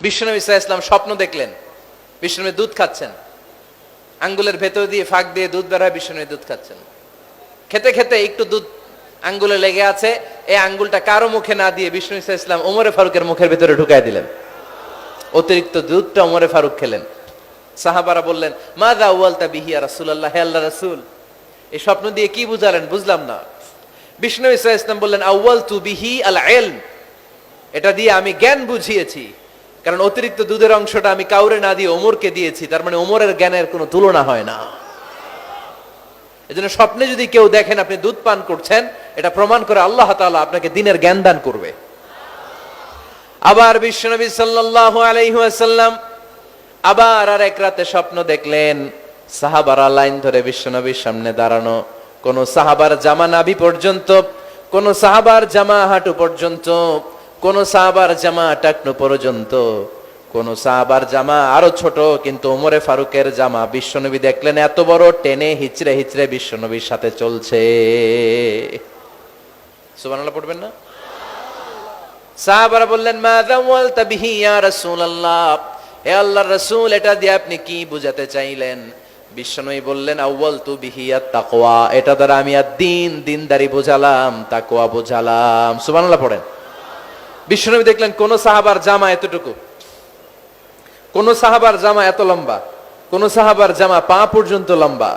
বিশ্বনবী সাল্লাল্লাহু আলাইহি ওয়াসাল্লাম স্বপ্ন দেখলেন, বিশ্বনবী দুধ খাচ্ছেন, আঙ্গুলের ভেতর দিয়ে ফাঁক দিয়ে দুধ বের হয়, বিশ্বনবী দুধ খাচ্ছেন। খেতে খেতে একটু দুধ আঙ্গুলে লেগে আছে, এই আঙ্গুলটা কারো মুখে না দিয়ে বিশ্বনবী সাল্লাল্লাহু আলাইহি ওয়াসাল্লাম ওমরে ফারুকের মুখের ভেতরে ঢুকাই দিলেন। অতিরিক্ত দুধটা ওমরে ফারুক খেলেন। সাহাবারা বললেন, মাযা আওয়ালতা বিহি ইয়া রাসূলুল্লাহ, হে আল্লাহর রাসূল, এই স্বপ্ন দিয়ে কি বুঝালেন, বুঝলাম না। বিশ্বনবী সাল্লাল্লাহু আলাইহি ওয়াসাল্লাম বললেন, আউয়ালতু বিহি আল ইলম, এটা দিয়ে আমি জ্ঞান বুঝিয়েছি, কারণ অতিরিক্ত দুধের অংশটা আমি কাউরে না দিয়ে ওমরকে দিয়েছি, তার মানে ওমরের জ্ঞানের কোনো তুলনা হয় না। এজন্য স্বপ্নে যদি কেউ দেখেন আপনি দুধ পান করছেন, এটা প্রমাণ করে আল্লাহ তাআলা আপনাকে দ্বীনের জ্ঞান দান করবে। আবার বিশ্বনবী সাল্লাল্লাহু আলাইহি ওয়াসাল্লাম আবার আরেক রাতে স্বপ্ন দেখলেন, সাহাবারা লাইন ধরে বিশ্বনবীর সামনে দাঁড়ানো, কোন সাহাবার জামা নাভি পর্যন্ত, কোন সাহাবার জামা হাঁটু পর্যন্ত, কোন সাহাবার জামা টাকনু পর্যন্ত, কোন সাহাবার জামা আরো ছোট, কিন্তু ওমরে ফারুকের জামা বিশ্বনবী দেখলেন এত বড়, টেনে হিচড়ে হিচড়ে বিশ্বনবীর সাথে চলছে। সুবহানাল্লাহ পড়বেন না? সাহাবারা বললেন, মাযা ওয়ালতা বিহি ইয়া রাসূলুল্লাহ, হে আল্লাহর রাসূল, এটা দিয়ে আপনি কি বুঝাতে চাইলেন? বিশ্বনবী বললেন, আউয়ালতু বিহি আত-তাকওয়া, এটা দ্বারা আমি দ্বীন, দ্বীনদারি বোঝালাম, তাকওয়া বোঝালাম। সুবহানাল্লাহ পড়েন। বিশ্বনবী দেখলেন কোন সাহাবার জামা এতটুকু, কোন সাহাবার জামা এত লম্বা, কোন সাহাবার জামা পা পর্যন্ত লম্বা,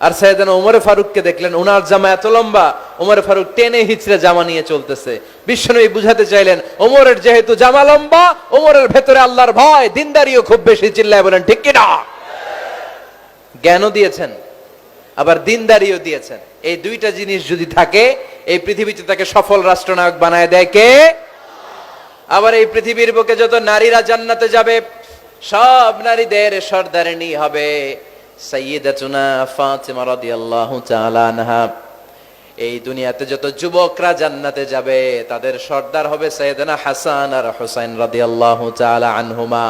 আর সাইয়েদনা ওমরে ফারুককে দেখলেন ওনার জামা এত লম্বা, ওমরে ফারুক টেনে হিচড়ে জামা নিয়ে চলতেছে। বিশ্বনবী বুঝাতে চাইলেন, ওমরের যেহেতু জামা লম্বা, ওমরের ভেতরে আল্লাহর ভয়, দ্বীনদারিও খুব বেশি। চিল্লায় বলেন ঠিক কি না? জ্ঞানও দিয়েছেন, আবার দ্বীনদারিও দিয়েছেন। এই দুইটা জিনিস যদি থাকে, এই পৃথিবীতে তাকে সফল রাষ্ট্রনায়ক বানায় দেয় কে? আবার এই পৃথিবীর বুকে যত নারীরা জান্নাতে যাবে, সব নারীদের সর্দারিনী হবে সাইয়্যিদাতুনা ফাতিমা রাদিয়াল্লাহু তাআলা আনহা। এই দুনিয়াতে যত যুবকরা জান্নাতে যাবে, তাদের সর্দার হবে সাইয়েদনা হাসান আর হুসাইন রাদিয়াল্লাহু তাআলা আনহুমা।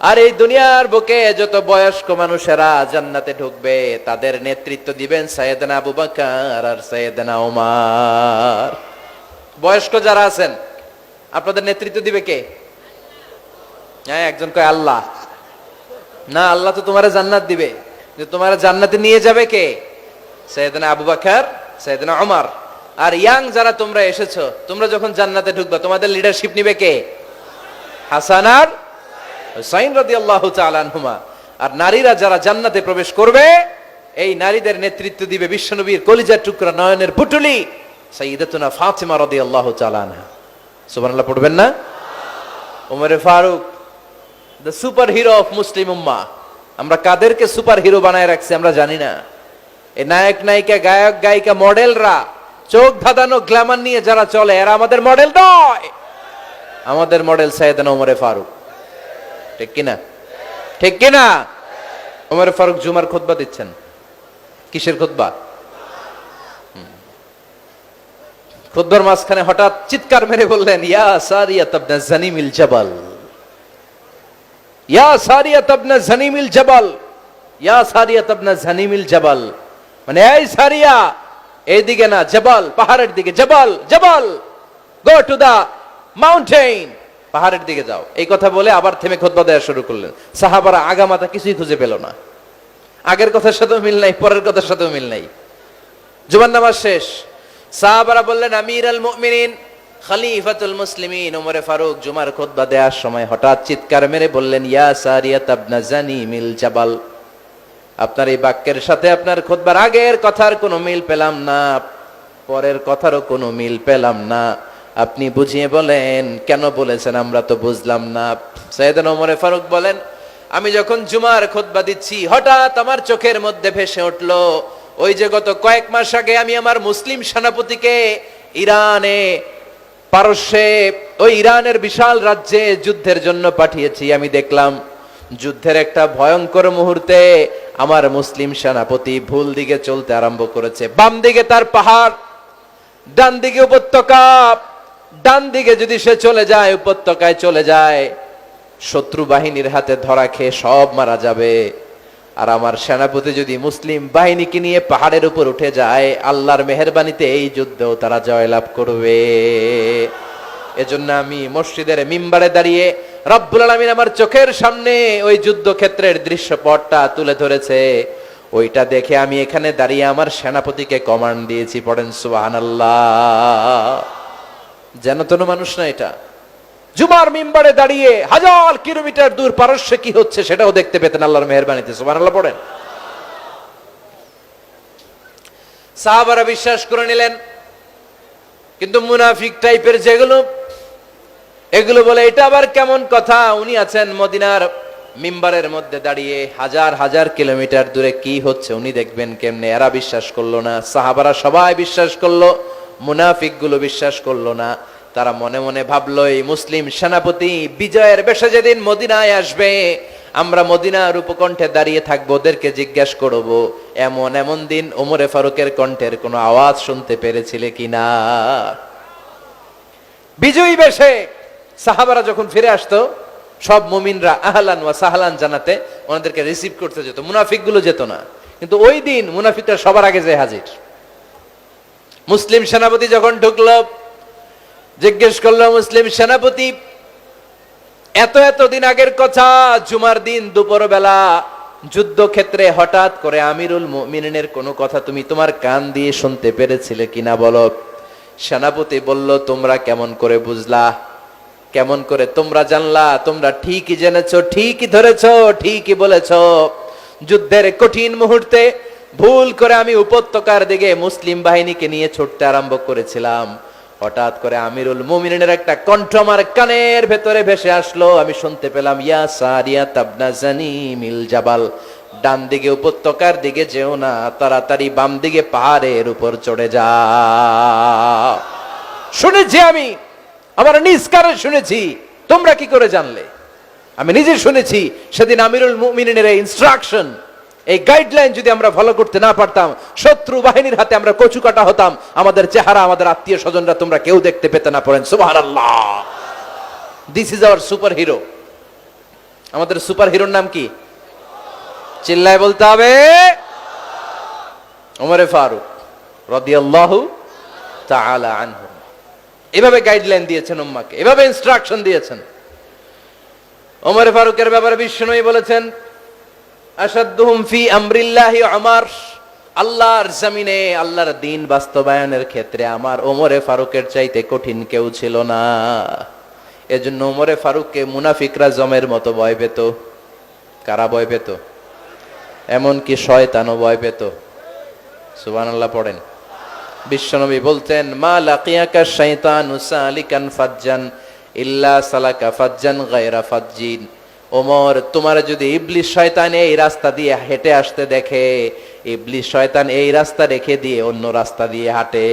আর এই দুনিয়ার বুকে যত বয়স্ক মানুষেরা জান্নাতে ঢুকবে, তাদের নেতৃত্ব দিবেন সাইয়েদনা আবু বকর আর সাইয়েদনা ওমর। বয়স্ক যারা আছেন, আপনাদের নেতৃত্ব দিবে কে? হ্যাঁ, একজন কয় আল্লাহ। না, আল্লাহ তো তোমারে জান্নাত দিবে, তোমার জান্নাতে নিয়ে যাবে কে? সাইয়েদনা আবু বকর, সাইয়েদনা ওমর। আর ইয়াং যারা তোমরা এসেছো, তোমরা যখন জান্নাতে ঢুকবা, তোমাদের লিডারশিপ নিবে কে? হাসান আর হুসাইন রাদিয়াল্লাহু তাআলা আনহুমা। আর নারীরা যারা জান্নাতে প্রবেশ করবে, এই নারীদের নেতৃত্ব দিবে বিশ্বনবীর কলিজার টুকরা, নয়নের পুটুলি সাইয়্যিদাতুনা ফাতিমা রাদিয়াল্লাহু তাআলা আনহা। সুবহানাল্লাহ পড়বেন না? ওমরে ফারুক, the super hero of Muslim উম্মাহ। আমরা কাদেরকে সুপার হিরো বানায় রাখছি আমরা জানি না। এই নায়ক নায়িকা, গায়ক গায়িকা, মডেলরা, চোখ ধাঁধানো গ্ল্যামার নিয়ে যারা চলে, এরা আমাদের মডেল নয়। আমাদের মডেল সাইয়েদনা ওমরে ফারুক। ঠিক কিনা? ঠিক কিনা? ওমরে ফারুক জুমার খুতবা দিচ্ছেন। কিসের খুতবা? খুতবার মাঝখানে হঠাৎ চিৎকার মেরে বললেন, ইয়া সারিয়াত ইবনে জানিমিল জাবাল, ইয়া সারিয়াত ইবনে জানিমিল জাবাল, ইয়া সারিয়াত ইবনে জানিমিল জাবাল। মানে এই সারিয়া, এইদিকে না, জাবাল, পাহাড়ের দিকে, জাবাল, জাবাল, গো টু দা মাউন্টেন, পাহাড়ের দিকে যাও। এই কথা বলে আবার থেমে খুতবা দেওয়া শুরু করলেন। সাহাবারা আগামাতা কিছুই খুঁজে পেল না। আগের কথার সাথেও মিল নাই, পরের কথার সাথেও মিল নাই। জুমার নামাজ শেষ। সাহাবারা বললেন, আমিরুল মুমিনিন, খলিফাতুল মুসলিমিন ওমরে ফারুক জুমার খুতবা দেওয়ার সময় হঠাৎ চিৎকার মেরে বললেন, ইয়া সারিয়াত ইবনে জানিমিল জাবাল। আপনার এই বাক্যের সাথে আপনার খুতবার আগের কথার কোনো মিল পেলাম না, পরের কথারও কোনো মিল পেলাম না। আপনি বুঝিয়ে বলেন, কেন বলেছেন, আমরা তো বুঝলাম না। সাইয়েদনা ওমরে ফারুক বলেন, আমি যখন জুমার খুতবা দিচ্ছি, হঠাৎ আমার চোখের মধ্যে ভেসে উঠলো, ওই যে গত কয়েক মাস আগে আমি আমার মুসলিম সেনাপতিকে ইরানে, পারস্যে, ওই ইরানের বিশাল রাজ্যে যুদ্ধের জন্য পাঠিয়েছি। আমি দেখলাম যুদ্ধের একটা ভয়ঙ্কর মুহূর্তে আমার মুসলিম সেনাপতি ভুল দিকে চলতে আরম্ভ করেছে। বাম দিকে তার পাহাড়, ডান দিকে উপত্যকা। ডান দিকে যদি সে চলে যায়, উপত্যকায় চলে যায়, শত্রু বাহিনীর হাতে ধরা খেয়ে সব মারা যাবে। আর আমার সেনাপতি যদি মুসলিম বাহিনীকে নিয়ে পাহাড়ের উপর উঠে যায়, আল্লাহর মেহেরবানিতে এই যুদ্ধেও তারা জয়লাভ করবে। এজন্য আমি মসজিদের মিম্বারে দাঁড়িয়ে রব্বুল আলামিন আমার চোখের সামনে ওই যুদ্ধক্ষেত্রের দৃশ্যপটটা তুলে ধরেছে। ওইটা দেখে আমি এখানে দাঁড়িয়ে আমার সেনাপতিকে কমান্ড দিয়েছি। পড়েন সুবহানাল্লাহ। যেন তেন মানুষ না এটা। জুমার মিম্বারে দাঁড়িয়ে হাজার কিলোমিটার দূর পারস্যে কি হচ্ছে সেটাও দেখতে পেতেন আল্লাহর মেহেরবানিতে। সুবহানাল্লাহ পড়েন। সাহাবারা বিশ্বাস করে নিলেন, কিন্তু মুনাফিক টাইপের যেগুলো, এগুলো বলে এটা আবার কেমন কথা, উনি আছেন মদিনার মিম্বারের মধ্যে দাঁড়িয়ে, হাজার হাজার কিলোমিটার দূরে কি হচ্ছে উনি দেখবেন কেমনে। এরা বিশ্বাস করলো না, সাহাবারা সবাই বিশ্বাস করলো, মুনাফিক গুলো বিশ্বাস করলো না। তারা মনে মনে ভাবলো এই মুসলিম সেনাপতি বিজয়ের বেশে যেদিন মদিনায় আসবে, আমরা মদিনার উপকণ্ঠে দাঁড়িয়ে থাকবো, ওদেরকে জিজ্ঞাসা করবো এমন এমন দিন ওমরে ফারুকের কণ্ঠের কোনো আওয়াজ শুনতে পেরেছিলে কিনা। বিজয়ী বেশে সাহাবারা যখন ফিরে আসতো, সব মুমিনরা আহলান ওয়া সাহলান জানাতে ওনাদেরকে রিসিভ করতে যেত, মুনাফিক গুলো যেত না। কিন্তু ওই দিন মুনাফিকরা সবার আগে যায় হাজির। মুসলিম সেনাপতি যখন ঢুকলো, জিজ্ঞেস করলো মুসলিম সেনাপতি, এত এত দিন আগের কথা, জুমার দিন দুপুর বেলা যুদ্ধক্ষেত্রে হঠাৎ করে আমিরুল মুমিনিনের কোনো কথা তুমি তোমার কান দিয়ে শুনতে পেরেছিলে কিনা বলো। সেনাপতি বলল, তোমরা কেমন করে বুঝলা, কেমন করে তোমরা জানলা? তোমরা ঠিকই জেনেছো, ঠিকই ধরেছো, ঠিকই বলেছো। যুদ্ধের কঠিন মুহূর্তে ভুল করে আমি উপত্যকার দিকে মুসলিম বাহিনীকে নিয়ে ছুটতে আরম্ভ করেছিলাম। হঠাৎ করে আমিরুল মুমিনিনের একটা কণ্ঠ আমার কানের ভেতরে ভেসে আসলো। আমি শুনতে পেলাম, ইয়া সারিয়া তাবনা জানিমিল জাবাল, ডান দিকে উপত্যকার দিকে যেও না, তাড়াতাড়ি বাম দিকে পাহাড়ের উপর চড়ে যাও। শুনেছি আমি, আমার নিজ কানে শুনেছি, তোমরা কি করে জানলে? আমি নিজে শুনেছি। সেদিন আমিরুল মুমিনিনের এই ইনস্ট্রাকশন, এই গাইডলাইন যদি আমরা ফলো করতে না পারতাম, শত্রু বাহিনীর হাতে আমরা কচু কাটা হতাম। আমাদের চেহারা, আমাদের আত্মীয় স্বজনরা তোমরা কেউ দেখতে পেতে না। পড়েন সুবহানাল্লাহ। This is our super hero. আমাদের সুপার হিরোর নাম কি? চিল্লায় বলতে হবে, ওমরে ফারুক রাদিয়াল্লাহু তাআলা আনহু। এভাবে গাইডলাইন দিয়েছেন উম্মাহকে, এভাবে ইনস্ট্রাকশন দিয়েছেন। ওমরে ফারুকের ব্যাপারে বিশ্বনবী বলেছেন, আশাদ্দুহুম ফি আমরিল্লাহি উমর, আল্লাহর জমিনে আল্লাহর দ্বীন বাস্তবায়নের ক্ষেত্রে আমার ওমরে ফারুকের চাইতে কঠিন কেউ ছিল না। এজন্য ওমরে ফারুককে মুনাফিকরা জমের মতো ভয় পেত। কারা ভয় পেত? এমনকি শয়তানও ভয় পেত। সুবহানাল্লাহ পড়েন। বিশ্বনবী বলতেন, মা লাকিয়াকা শাইতানু সালিকান ফাজ্জান ইল্লা সালাকা ফাজ্জান গায়রা ফাজ্জিন। ওমর, তোমার যদি ইবলিস শয়তান এই রাস্তা দিয়ে হেঁটে আসতে দেখে, ইবলিস শয়তান এই রাস্তা রেখে দিয়ে অন্য রাস্তা দিয়ে হাঁটে।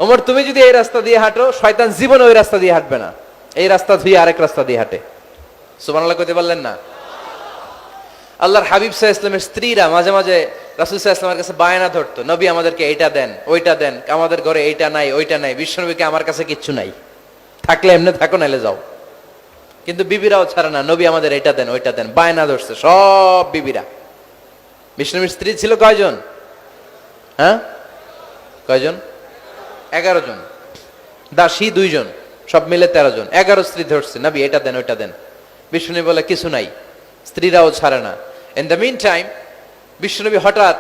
ওমর, তুমি যদি এই রাস্তা দিয়ে হাঁটো, শয়তান জীবনে ওই রাস্তা দিয়ে হাঁটবে না, এই রাস্তা ধুয়ে আরেক রাস্তা দিয়ে হাঁটে। সুবহানাল্লাহ কইতে পারলেন না? আল্লাহর হাবিব সাল্লাল্লাহু আলাইহি ওয়াসাল্লামের স্ত্রীরা মাঝে মাঝে রাসূল সাল্লাল্লাহু আলাইহি ওয়াসাল্লামের কাছে বায়না ধরতো, নবী আমাদেরকে এইটা দেন, ওইটা দেন, আমাদের ঘরে এইটা নাই, ওইটা নাই। বিশ্বনবীকে, আমার কাছে কিচ্ছু নাই, থাকলে এমনি থাকো, নাইলে যাও। কিন্তু বিবিরাও ছাড়ে না, নবী আমাদের এটা দেন, ওইটা দেন, বায়না ধরছে সব বিবিরা। বিষ্ণুবীর স্ত্রী ছিল কয়জন? হ্যাঁ, কয়জন? 11 জন। দাসী 2 জন, সব মিলে 13 জন। 11 স্ত্রী ধরছে, নবী এটা দেন, ওইটা দেন। বিষ্ণুবী বলে কিছু নাই, স্ত্রীরাও ছাড়ে না। ইন দ্য মিন টাইম বিষ্ণুবী হঠাৎ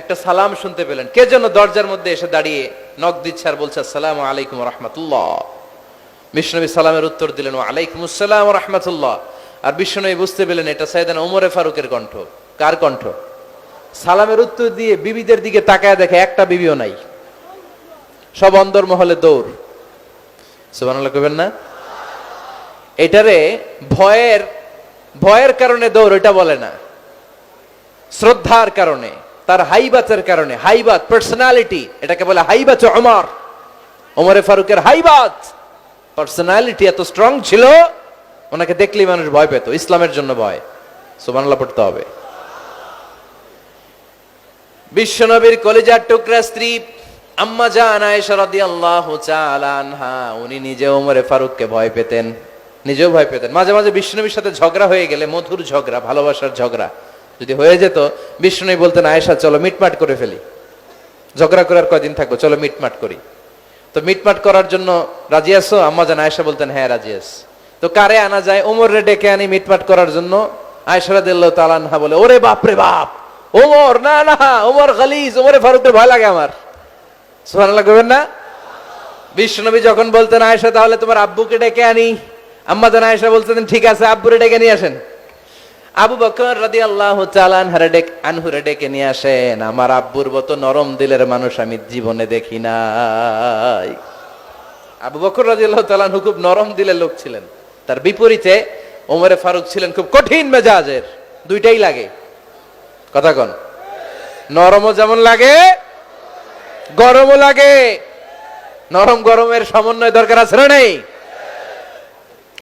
একটা সালাম শুনতে পেলেন। কে যেন দরজার মধ্যে এসে দাঁড়িয়ে নক দিচ্ছে আর বলছে, আসসালামু আলাইকুম ওয়া রাহমাতুল্লাহ। বিষ্ণুবী সালামের উত্তর দিলেন, ওয়া আলাইকুম আসসালাম ওয়া রাহমাতুল্লাহ। আর বিষ্ণুবী বুঝতে পেলেন এটা সাইয়েদনা ওমরে ফারুকের কণ্ঠ। কার কণ্ঠ? সালামের উত্তর দিয়ে বিবিদের দিকে তাকায় দেখে একটা বিবিও নাই, সব অন্দরমহলে দৌড়। সুবহানাল্লাহ কইবেন না? এটারে ভয়ের কারণে দৌড় এটা বলে না, শ্রদ্ধার কারণে, তার হাইবাতের কারণে। হাইবাত, পার্সোনালিটি, এটাকে বলে হাইবাত ওমর। ওমরে ফারুকের হাইবাত, পার্সোনালিটি এত স্ট্রং ছিল, ওনাকে দেখলেই মানুষ ভয় পেত। ইসলামের জন্য ভয়। সুবহানাল্লাহ পড়তে হবে। বিশ্বনবীর কলিজার টুকরা স্ত্রী আম্মা জান আয়েশা রাদিয়াল্লাহু তাআলা আনহা, উনি নিজে ওমরে ফারুককে ভয় পেতেন, নিজেও ভয় পেতেন। মাঝে মাঝে বিশ্বনবীর সাথে ঝগড়া হয়ে গেলে, মধুর ঝগড়া, ভালোবাসার ঝগড়া যদি হয়ে যেত, বিশ্বনবী বলতেন, আয়েশা চলো মিটমাট করে ফেলি, ঝগড়া করার কয়দিন থাকবো, চলো মিটমাট করি। তো মিটমাট করার জন্য রাজি আছো? আম্মা জান আয়েশা বলতেন, হ্যাঁ রাজি আছি। তো কারে আনা যায়? ওমরে ডেকে আনি মিটমাট করার জন্য। আয়েশা রাদিয়াল্লাহু তাআলা আনহা বলে, ওরে বাপ রে বাপ, ওমর, না না, ওমর গালিজ, ওমরে ফারুকের ভয় লাগে আমার। সুবহানাল্লাহ কইবেন না? বিশ্বনবী যখন বলতেন আয়েশা তাহলে তোমার আব্বুকে ডেকে আনি, আম্মা জান আয়েশা বলতেন ঠিক আছে আব্বুরে ডেকে নিয়ে আসেন। আবু বকর রাদিয়াল্লাহু তাআলা আনহুরে ডেকে নিয়ে আসেন। আমার আব্বুর মতো নরম দিলের মানুষ আমি জীবনে দেখি নাই। আবু বকর রাদিয়াল্লাহু তাআলা আনহু খুব নরম দিলের লোক ছিলেন। তার বিপরীতে ওমরে ফারুক ছিলেন খুব কঠিন মেজাজের। দুইটাই লাগে, কথা কন। নরমও যেমন লাগে, গরমও লাগে। নরম গরমের সমন্বয় দরকার আছে না নেই?